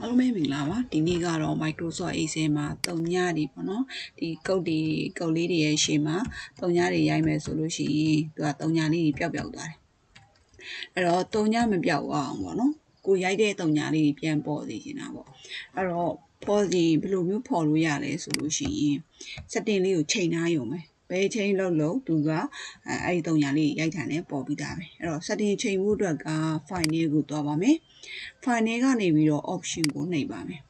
အားလုံးပဲမင်္ဂလာပါဒီနေ့ကတော့ Microsoft Excel မှာတုံညတွေပေါ့နော်ဒီကုတ်လေးတွေရဲ့ရှေ့မှာတုံညတွေရိုက်မယ်ဆိုလို့ရှိရင်သူကတုံညလေးတွေပျောက်သွားတယ်အဲ့တော့တုံညမပျောက်အောင်ပေါ့နော်ကိုရိုက်တဲ့တုံညလေးတွေပြန်ပေါ်စေချင်တာပေါ့အဲ့တော့ပေါ်စီဘယ်လိုမျိုးပေါ်လို့ရလဲဆိုလို့ရှိရင် setting လေးကိုချိန်ထားရုံပဲဘယ်ချိန်လောက်သူကအဲ့ဒီတုံညာလေးရိုက်ထန်နဲ့ပေါ်ပြီးသားပဲအဲ့တော့ setting ချိန်မှုအတွက်က file လေးကိုတွားပါမယ် file လေးကနေပြီးတော့ option ကိုနှိပ်ပါမယ်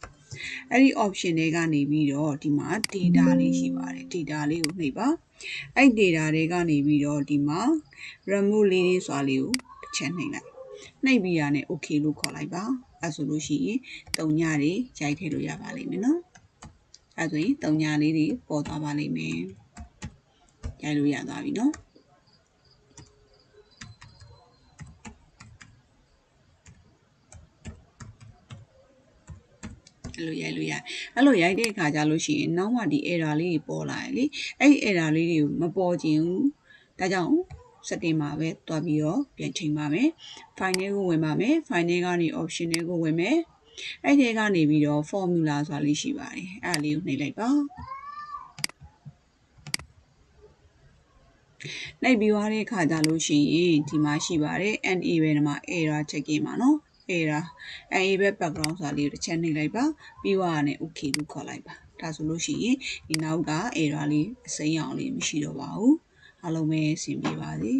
အဲ့ဒီ option တွေကနေပြီးတော့ဒီမှာ data လေးရှိပါတယ် data လေးကိုနှိပ်ပါအဲ့ data တွေကနေပြီးတော့ဒီမှာ remove လေးဆိုတာလေးကိုတစ်ချက်နှိပ်လိုက်နှိပ်ပြီးရနဲ့ okay လို့ခေါ်လိုက်ပါအဲ့ဆိုလို့ရှိရင်တုံညာတွေရိုက်ထည့်လို့ရပါလိမ့်မယ်နော်အဲ့ဆိုရင်တုံညာလေးတွေပေါ်သွားပါလိမ့်မယ်ရိုက်လို့ရသွားပြီနော်အဲ့လိုရိုက်တဲ့အခါကျလို့ရှိရင်နောက်မှဒီ error လေးတွေပေါ်လာတယ်လေအဲ့ဒီ error လေးတွေကိုမပေါ်ခြင်းဘူးဒါကြောင့် setting မှာပဲတွားပြီးတော့ပြန်ချိန်ပါမယ် file လေးကိုဝင်ပါမယ် file လေးကနေ option လေးကိုဝင်မယ်အဲ့ဒီကနေပြီးတော့ formula ဆိုတာလေးရှိပါတယ်အဲ့ဒါလေးကိုနှိပ်လိုက်ပါနှိပ်ပြီးသွားတဲ့အခါကျလို့ရှိရင်ဒီမှာရှိပါတယ် NA ပဲဒီမှာ error checking ပါနော် error NA ပဲ background ဆိုတာလေးကိုတစ်ချက်နှိပ်လိုက်ပါပြီးသွားတာနဲ့ okay လို့ခေါ်လိုက်ပါဒါဆိုလို့ရှိရင်ဒီနောက်က error လေးအစိမ်းအောင်လေးမရှိတော့ပါဘူးအားလုံးပဲအဆင်ပြေပါစေ